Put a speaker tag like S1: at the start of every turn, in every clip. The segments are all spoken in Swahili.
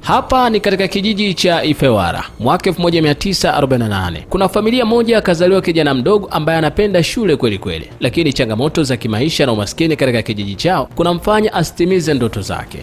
S1: Hapa ni katika kijiji cha Ifewara mwaka 1948. Kuna familia moja akazaliwa kijana mdogo ambaye anapenda shule kweli kweli, lakini changamoto za kimaisha na umaskini katika kijiji chao kunamfanya asitimize ndoto zake.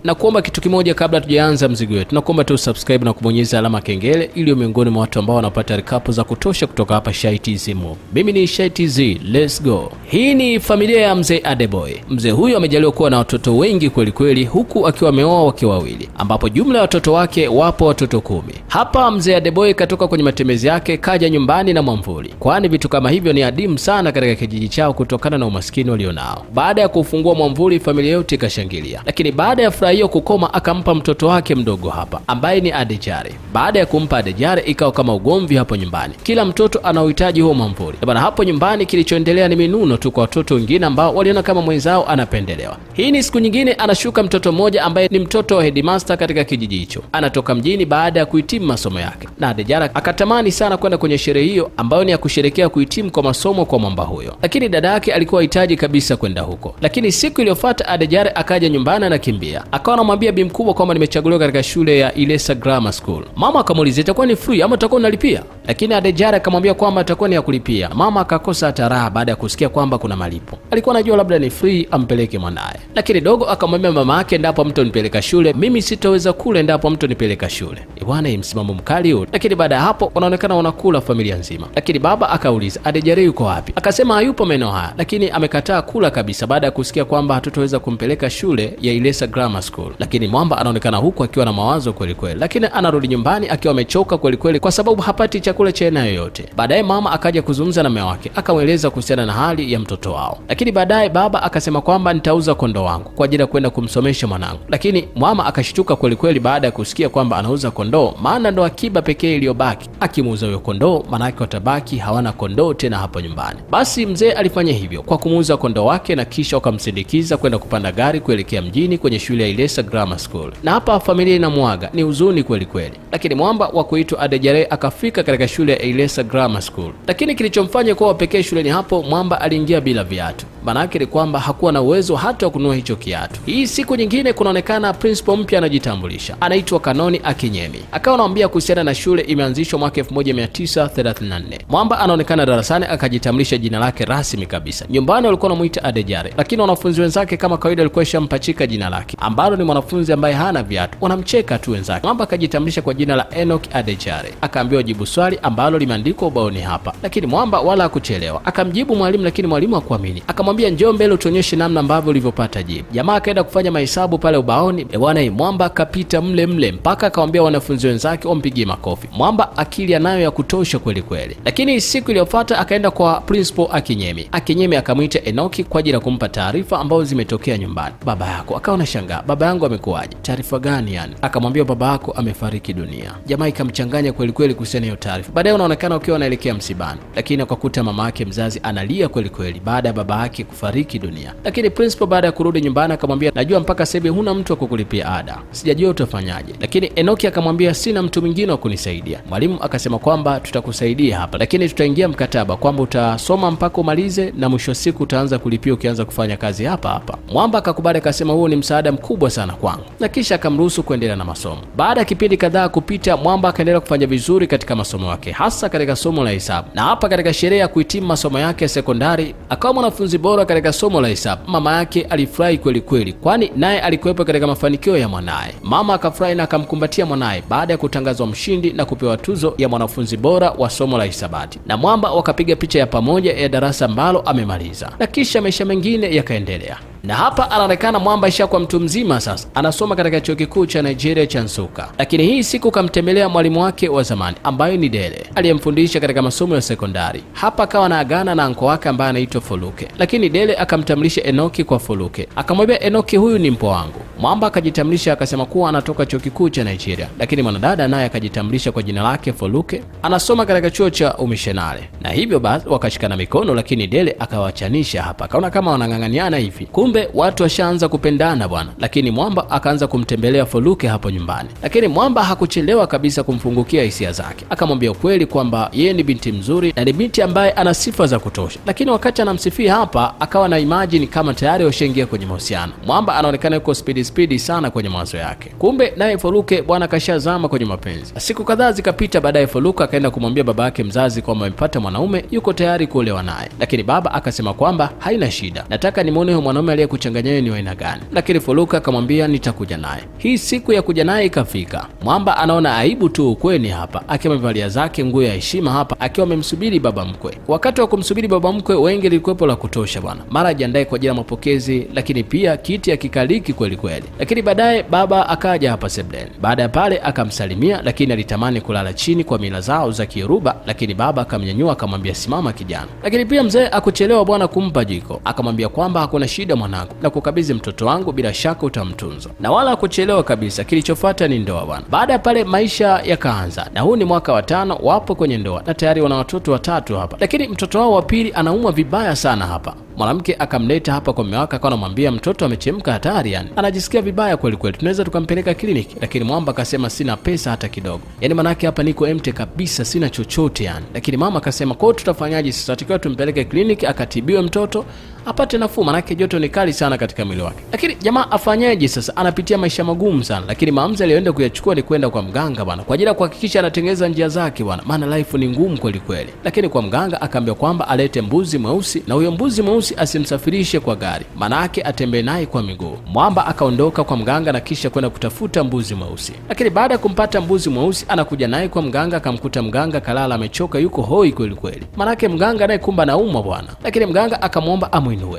S1: Na kuomba kitu kimoja kabla tujaanza mzigo wetu, na kuomba tu subscribe na kubonyeza alama kengele ili miongoni mwa watu ambao wanapata recap za kutosha kutoka hapa Shy TZ Movie. Mimi ni Shy TZ, let's go. Hii ni familia ya mzee Adeboye. Mzee huyu amejaliwa kuwa na watoto wengi kweli kweli, huku akiwa ameoa wake wawili, ambapo jumla ya watoto wake wapo watoto 10. Hapa mzee Adeboye katoka kwenye matembezi yake kaja nyumbani na mwamvuli, kwani vitu kama hivyo ni adimu sana katika kijiji chao kutokana na umaskini walionao. Baada ya kufungua mwamvuli, familia yote ikashangilia, lakini baada ya hiyo kukoma akampa mtoto wake mdogo hapa ambaye ni Adejare. Baada ya kumpa Adejare ikawa kama ugomvi hapo nyumbani, kila mtoto anauhitaji huo mwamvuli. Bwana, hapo nyumbani kilichoendelea ni minuno tu kwa watoto wengine ambao waliona kama mwenzao anapendelewa. Hii ni siku nyingine anashuka mtoto mmoja ambaye ni mtoto wa headmaster katika kijiji hicho, anatoka mjini baada ya kuhitimu masomo yake, na Adejare akatamani sana kwenda kwenye sherehe hiyo ambayo ni ya kusherehekea kuhitimu kwa masomo kwa mwamba huyo, lakini dada yake alikuwa hahitaji kabisa kwenda huko. Lakini siku iliyofuata Adejare akaja nyumbani anakimbia, anamwambia bi mkubwa kwamba nimechaguliwa katika shule ya Ilesa Grammar School. Mama akamuuliza itakuwa ni free ama utakuwa unalipia? Lakini Adejare akamwambia kwamba itakuwa ni ya kulipia. Mama akakosa hata raha baada ya kusikia kwamba kuna malipo. Alikuwa anajua labda ni free ampeleke mwanae. Lakini dogo akamwambia mama yake, ndapo mtu nipeleka shule, mimi sitaweza kule ndapo mtu nipeleka shule. Bwana, msimamo mkali huo. Lakini baada ya hapo wanaonekana wanakula familia nzima. Lakini baba akauliza Adejare yuko wapi? Akasema hayupo maeneo haya, lakini amekataa kula kabisa baada ya kusikia kwamba hatutaweza kumpeleka shule ya Ilesa Grammar School. Lakini mwamba anaonekana huku akiwa na mawazo kweli kweli, lakini anarudi nyumbani akiwa amechoka kweli kweli kwa sababu hapati chakula cha aina yoyote. Baadaye mama akaja kuzungumza na mume wake, akamweleza kuhusiana na hali ya mtoto wao. Lakini baadaye baba akasema kwamba nitauza kondoo wangu kwa ajili ya kwenda kumsomesha mwanangu. Lakini mama akashtuka kweli kweli baada ya kusikia kwamba anauza kondoo, maana ndo akiba pekee iliyobaki. Akimuuza huyo kondoo, manake watabaki hawana kondoo tena hapo nyumbani. Basi mzee alifanya hivyo kwa kumuuza kondoo wake, na kisha wakamsindikiza kwenda kupanda gari kuelekea mjini kwenye shule ya Ilesa Grammar School. Na hapa familia inamwaga, ni huzuni kweli kweli. Lakini mwamba wa kuitwa Adejare akafika katika shule ya Ilesa Grammar School. Lakini kilichomfanya kuwa pekee shuleni hapo, mwamba aliingia bila viatu. Maana ni kwamba hakuwa na uwezo hata wa kununua hicho kiatu. Hii siku nyingine kunaonekana principal mpya anajitambulisha, anaitwa Kanoni Akinyemi. Akawa anaambia kuhusiana na shule imeanzishwa mwaka 1934. Mwamba anaonekana darasani akajitambulisha jina lake rasmi kabisa. Nyumbani walikuwa wanamuita Adejare, lakini wanafunzi wenzake kama kawaida walikuwa shampachika jina lake ambalo ni mwanafunzi ambaye hana viatu, wanamcheka tu wenzake. Mwamba akajitambulisha kwa jina la Enoch Adejare, akaambiwa jibu swali ambalo limeandikwa ubaoni hapa. Lakini mwamba wala hakuchelewa, akamjibu mwalimu, lakini mwalimu hakuamini. Akamwambia njoo mbele utuonyeshe namna ambavyo ulivyopata jibu. Jamaa akaenda kufanya mahesabu pale ubaoni. Bwana, mwamba akapita mle mpaka akamwambia wanafunzi wenzake wampigie makofi. Mwamba akili anayo ya kutosha kweli kweli. Lakini siku iliyofuata akaenda kwa principal Akinyemi. Akinyemi akamwita Enoki kwa ajili ya kumpa taarifa ambazo zimetokea nyumbani. Baba yako. Akaona shangaa, baba yangu amekuaje? Taarifa gani yani? Akamwambia baba yako amefariki dunia. Jamaa ikamchanganya kweli kweli kuhusiana hiyo taarifa. Baadaye wanaonekana wakiwa wanaelekea msibani, lakini akakuta mama yake mzazi analia kweli kweli baada ya baba yake kufariki dunia. Lakini principal baada ya kurudi nyumbani akamwambia, najua mpaka sasa hivi huna mtu wa kukulipia ada, sijajua utafanyaje. Lakini Enoki akamwambia sina mtu mwingine wa kunisaidia. Mwalimu akasema kwamba tutakusaidia hapa, lakini tutaingia mkataba kwamba utasoma mpaka umalize na mwisho siku utaanza kulipia ukianza kufanya kazi hapa hapa. Mwamba akakubali, akasema huo ni msaada mkubwa sana kwangu, na kisha akamruhusu kuendelea na masomo. Baada ya kipindi kadhaa kupita, mwamba akaendelea kufanya vizuri katika masomo yake, hasa katika somo la hesabu. Na hapa katika sherehe ya kuhitimu masomo yake ya sekondari akawa mwanafunzi bora katika somo la hesabu. Mama yake alifurahi kweli kweli, kwani naye alikuwepo katika mafanikio ya mwanae. Mama akafurahi na akamkumbatia mwanae baada ya kutangazwa mshindi na kupewa tuzo ya mwanafunzi bora wa somo la hisabati. Na mwamba wakapiga picha ya pamoja ya darasa ambalo amemaliza, na kisha maisha mengine yakaendelea. Na hapa anaonekana mwamba ishakuwa mtu mzima sasa, anasoma katika chuo kikuu cha Nigeria cha Nsukka. Lakini hii siku kamtembelea mwalimu wake wa zamani ambaye ni Dele, aliyemfundisha katika masomo ya sekondari. Hapa akawa anaagana na anko wake ambaye anaitwa Foluke. Lakini Dele akamtambulisha Enoki kwa Foluke, akamwambia Enoki, huyu ni mpo wangu. Mwamba akajitambulisha akasema kuwa anatoka chuo kikuu cha Nigeria. Lakini mwanadada naye akajitambulisha kwa jina lake Foluke, anasoma katika chuo cha umishenare. Na hivyo basi wakashikana mikono, lakini Dele akawachanisha hapa, akaona kama wanang'ang'aniana hivi. Kumbe watu washaanza kupendana bwana, lakini Mwamba akaanza kumtembelea Foluke hapo nyumbani. Lakini Mwamba hakuchelewa kabisa kumfungukia hisia zake. Akamwambia ukweli kwamba yeye ni binti mzuri na ni binti ambaye ana sifa za kutosha. Lakini wakati anamsifia hapa, akawa na imagine kama tayari washaingia kwenye mahusiano. Mwamba anaonekana yuko speedy sana kwenye mawazo yake. Kumbe naye Foluke bwana kashazama kwenye mapenzi. Siku kadhaa zikapita, baadaye Foluke akaenda kumwambia baba yake mzazi kwamba amepata mwanaume, yuko tayari kuolewa naye. Lakini baba akasema kwamba haina shida, nataka nimuone huyo mwanaume aliyekuchanganya ni wa aina gani. Lakini Foluke akamwambia nitakuja naye. Hii siku ya kuja naye ikafika. Mwamba anaona aibu tu ukweni hapa, akiwa amevalia zake nguo ya heshima hapa, akiwa amemsubiri baba mkwe. Wakati wa kumsubiri baba mkwe, wengi lilikuwepo la kutosha bwana. Mara ajiandae kwa ajili ya mapokezi, lakini pia kiti akikaliki kweli kweli. Lakini baadaye baba akaja hapa sebleni. Baada ya pale akamsalimia, lakini alitamani kulala chini kwa mila zao za Kiyoruba, lakini baba akamnyanyua akamwambia simama kijana. Lakini pia mzee akuchelewa bwana kumpa jiko. Akamwambia kwamba hakuna shida mwanangu, na kukabidhi mtoto wangu, bila shaka utamtunza. Na wala hakuchelewa kabisa, kilichofuata ni ndoa bwana. Baada ya pale maisha yakaanza, na huu ni mwaka wa 5 wapo kwenye ndoa na tayari wana watoto 3 hapa. Lakini mtoto wao wa pili anaumwa vibaya sana hapa. Mwanamke akamleta hapa kwa mume wake, akawa anamwambia mtoto amechemka hatari, yani anajisikia vibaya kweli kweli, tunaweza tukampeleka kliniki. Lakini Mwamba akasema sina pesa hata kidogo, yani manake hapa niko empty kabisa, sina chochote yani. Lakini mama akasema kwa tutafanyaje sasa, tutakiwa tumpeleke kliniki akatibiwe mtoto apate nafuu, manake joto ni kali sana katika mwili wake. Lakini jamaa afanyaje sasa, anapitia maisha magumu sana. Lakini maamuzi aliyoenda kuyachukua ni kwenda kwa mganga bwana, kwa ajili ya kuhakikisha anatengeneza njia zake bwana, maana life ni ngumu kweli kweli. Lakini kwa mganga akaambia kwamba alete mbuzi mweusi, na huyo mbuzi mweusi asimsafirishe kwa gari, manake atembee naye kwa miguu. Mwamba akaondoka kwa mganga na kisha kwenda kutafuta mbuzi mweusi. Lakini baada ya kumpata mbuzi mweusi, anakuja naye kwa mganga, akamkuta mganga kalala amechoka, yuko hoi kweli kweli, manake mganga naye kumba naumwa bwana. Lakini mganga akamwomba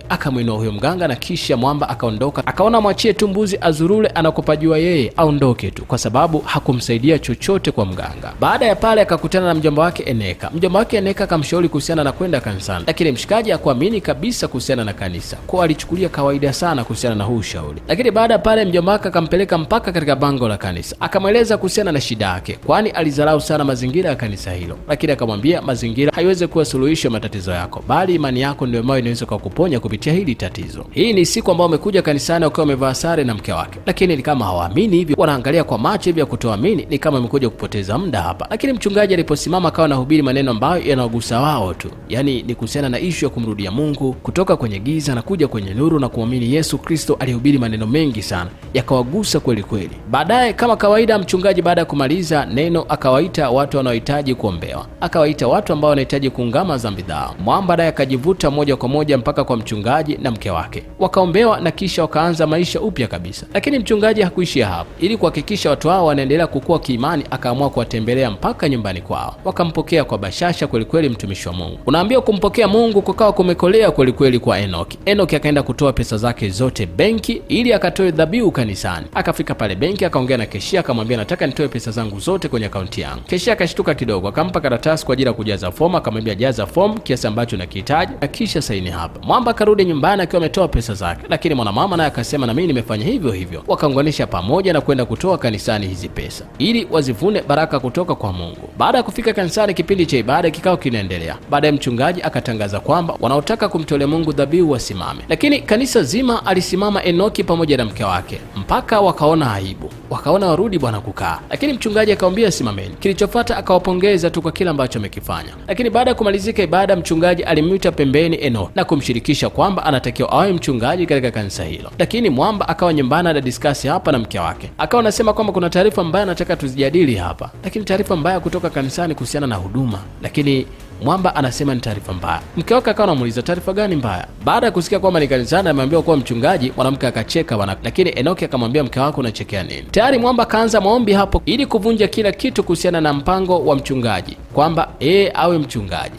S1: akamwinua huyo mganga, na kisha Mwamba akaondoka, akaona mwachie tu mbuzi azurule anakopajua yeye, aondoke tu, kwa sababu hakumsaidia chochote kwa mganga. Baada ya pale akakutana na mjomba wake Eneka. Mjomba wake Eneka akamshauri kuhusiana na kwenda kanisani, lakini mshikaji hakuamini kabisa kuhusiana na kanisa, kwa alichukulia kawaida sana kuhusiana na huu ushauri. Lakini baada ya pale mjomba wake akampeleka mpaka katika bango la kanisa, akamweleza kuhusiana na shida yake, kwani alizarau sana mazingira ya kanisa hilo. Lakini akamwambia mazingira haiwezi kuwa suluhisho ya matatizo yako, bali imani yako ndio ambayo inaweza kukuponya kupitia hili tatizo. Hii ni siku ambayo amekuja kanisani akiwa amevaa sare na mke wake, lakini ni kama hawaamini hivi, wanaangalia kwa macho hivi ya kutoamini, ni kama amekuja kupoteza muda hapa. Lakini mchungaji aliposimama akawa anahubiri maneno ambayo yanawagusa wao tu, yani ni kuhusiana na issue ya kumrudia Mungu, kutoka kwenye giza na kuja kwenye nuru na kuamini Yesu Kristo. Alihubiri maneno mengi sana yakawagusa kweli kweli. Baadaye kama kawaida, mchungaji baada ya kumaliza neno akawaita watu wanaohitaji kuombewa, akawaita watu ambao wanahitaji kuungama dhambi zao. Mwamba naye akajivuta moja kwa moja mpaka kwa mchungaji na mke wake, wakaombewa na kisha wakaanza maisha upya kabisa. Lakini mchungaji hakuishia hapo. Ili kuhakikisha watu hao wanaendelea kukua kiimani, akaamua kuwatembelea mpaka nyumbani kwao. Wakampokea kwa bashasha kweli kweli mtumishi wa Mungu. Unaambiwa kumpokea Mungu kukawa kumekolea kweli kweli kwa Enoki. Enoki akaenda kutoa pesa zake zote benki ili akatoe dhabihu kanisani. Akafika pale benki akaongea na keshia, akamwambia nataka nitoe pesa zangu zote kwenye akaunti yangu. Keshia akashtuka kidogo, akampa karatasi kwa ajili ya kujaza fomu, akamwambia jaza fomu kiasi ambacho unakihitaji na kisha saini hapa. Mwamba akarudi nyumbani akiwa ametoa pesa zake, lakini mwanamama naye akasema na mimi nimefanya hivyo hivyo. Wakaunganisha pamoja na kwenda kutoa kanisani hizi pesa ili wazivune baraka kutoka kwa Mungu. Baada ya kufika kanisani, kipindi cha ibada kikao kinaendelea. Baadaye mchungaji akatangaza kwamba wanaotaka kumtolea Mungu dhabihu wasimame, lakini kanisa zima alisimama Enoki pamoja na mke wake mpaka wakaona aibu, wakaona warudi bwana kukaa. Lakini mchungaji akamwambia simameni. Kilichofuata akawapongeza tu kwa kila ambacho amekifanya. Lakini baada ya kumalizika ibada, mchungaji alimwita pembeni Enoki na kumshirikisha kwamba anatakiwa awe mchungaji katika kanisa hilo. Lakini Mwamba akawa nyumbani na discuss hapa na mke wake, akawa anasema kwamba kuna taarifa mbaya nataka tuzijadili hapa, lakini taarifa mbaya kutoka kanisani kuhusiana na huduma. Lakini Mwamba anasema ni taarifa mbaya. Mke wake akawa anamuuliza taarifa gani mbaya? Baada ya kusikia kwamba ni kanisani ameambiwa kuwa mchungaji, mwanamke akacheka bwana. Lakini Enoki akamwambia mke wako unachekea nini? Tayari Mwamba kaanza maombi hapo ili kuvunja kila kitu kuhusiana na mpango wa mchungaji kwamba awe mchungaji.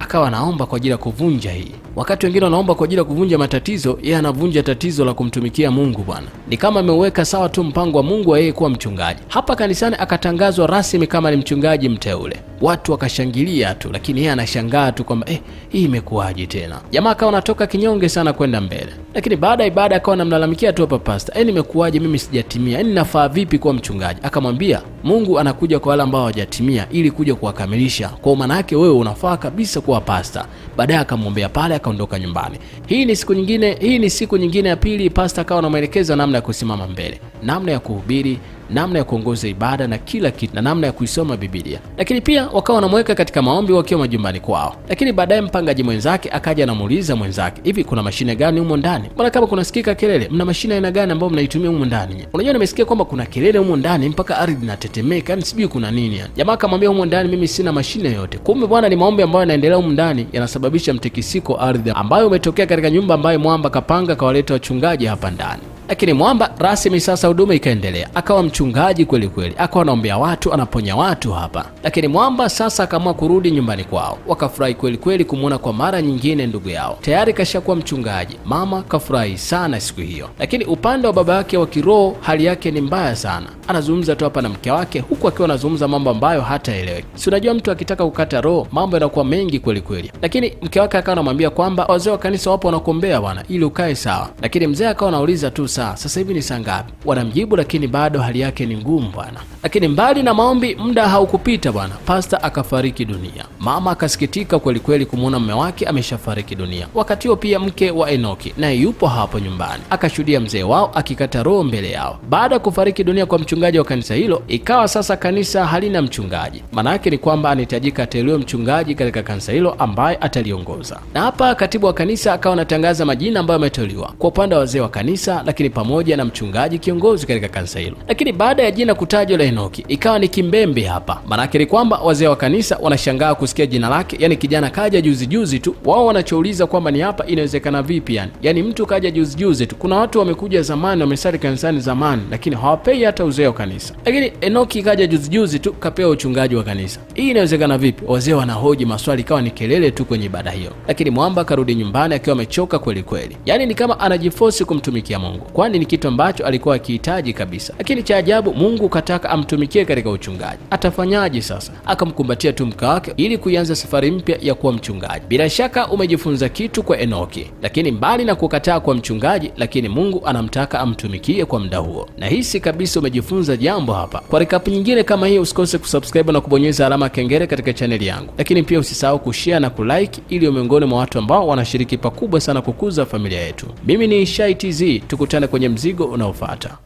S1: Akawa anaomba kwa ajili ya kuvunja hii. Wakati wengine wanaomba kwa ajili ya kuvunja matatizo, yeye anavunja tatizo la kumtumikia Mungu bwana. Ni kama ameweka sawa tu mpango wa Mungu wa yeye kuwa mchungaji. Hapa kanisani akatangazwa rasmi kama ni mchungaji mteule. watu wakashangilia tu, lakini yeye anashangaa tu kwamba hii imekuwaje tena. Jamaa akawa anatoka kinyonge sana kwenda mbele, lakini baada ya ibada akawa anamlalamikia tu hapa pasta, nimekuwaje mimi sijatimia, nafaa vipi kuwa mchungaji? Akamwambia Mungu anakuja kwa wale ambao hawajatimia ili kuja kuwakamilisha, kwa maana yake wewe unafaa kabisa kuwa pasta. Baadaye akamwombea pale, akaondoka nyumbani. Hii ni siku nyingine ya pili. Pasta akawa anamuelekeza namna ya kusimama mbele, namna ya kuhubiri, namna ya kuongoza ibada na kila kitu, na namna ya kuisoma Biblia. Lakini pia wakawa wanamweka katika maombi wakiwa majumbani kwao. Lakini baadaye mpangaji mwenzake akaja anamuuliza mwenzake, hivi kuna mashine gani humo ndani? Mbona kama kunasikika kelele? Mna mashine aina gani ambayo mnaitumia humo ndani? Unajua nimesikia kwamba kuna kelele humo ndani mpaka ardhi inatetemeka, yani sijui kuna nini yani. Jamaa akamwambia humo ndani mimi sina mashine yote. Kumbe bwana, ni maombi ambayo yanaendelea humo ndani yanasababisha mtikisiko ardhi ambayo umetokea katika nyumba ambayo mwamba kapanga kawaleta wachungaji hapa ndani. Lakini mwamba rasmi sasa huduma ikaendelea, akawa mchungaji kweli kweli, akawa anaombea watu, anaponya watu hapa. Lakini mwamba sasa akaamua kurudi nyumbani kwao. Wakafurahi kweli kweli kumuona kwa mara nyingine ndugu yao, tayari kashakuwa mchungaji. Mama kafurahi sana siku hiyo. Lakini upande wa baba yake wa kiroho hali yake ni mbaya sana, anazungumza tu hapa na mke wake, huku akiwa anazungumza mambo ambayo hataeleweki. Si unajua mtu akitaka kukata roho mambo yanakuwa mengi kweli kweli. Lakini mke wake akawa anamwambia kwamba wazee wa kanisa wapo wanakuombea bwana ili ukae sawa. Lakini mzee akawa anauliza tu sasa hivi ni saa ngapi? Wanamjibu, lakini bado hali yake ni ngumu bwana. Lakini mbali na maombi, muda haukupita bwana, pasta akafariki dunia. Mama akasikitika kweli kweli kumuona mume wake ameshafariki dunia. Wakati huo pia mke wa Enoki naye yupo hapo nyumbani, akashuhudia mzee wao akikata roho mbele yao. Baada ya kufariki dunia kwa mchungaji wa kanisa hilo, ikawa sasa kanisa halina mchungaji. Maana yake ni kwamba anahitajika ateuliwe mchungaji katika kanisa hilo ambaye ataliongoza. Na hapa katibu wa kanisa akawa anatangaza majina ambayo yameteuliwa kwa upande wa wazee wa kanisa, lakini pamoja na mchungaji kiongozi katika kanisa hilo. Lakini baada ya jina kutajwa la Enoki, ikawa ni kimbembe hapa. Maana yake ni kwamba wazee wa kanisa wanashangaa kusikia jina lake, yani kijana kaja juzi tu. Wao wanachouliza kwamba ni hapa inawezekana vipi yani mtu kaja juzi tu. Kuna watu wamekuja zamani, wamesali kanisani zamani, lakini hawapei hata uzee wa kanisa. Lakini Enoki kaja juzi tu kapewa uchungaji wa kanisa. Hii inawezekana vipi? Wazee wanahoji maswali, ikawa ni kelele tu kwenye ibada hiyo. Lakini mwamba karudi nyumbani akiwa amechoka kweli kweli. Yani ni kama anajiforce kumtumikia Mungu, kwani ni kitu ambacho alikuwa akihitaji kabisa. Lakini cha ajabu, Mungu kataka amtumikie katika uchungaji. Atafanyaje sasa? Akamkumbatia tu mke wake ili kuanza safari mpya ya kuwa mchungaji. Bila shaka umejifunza kitu kwa Enoki. Lakini mbali na kukataa kwa mchungaji, lakini Mungu anamtaka amtumikie kwa muda huo. Na hisi kabisa umejifunza jambo hapa. Kwa recap nyingine kama hii, usikose kusubscribe na kubonyeza alama kengele katika chaneli yangu. Lakini pia usisahau kushare na kulike ili miongoni mwa watu ambao wanashiriki pakubwa sana kukuza familia yetu. Mimi ni Shai TZ, tukutane kwenye mzigo unaofuata.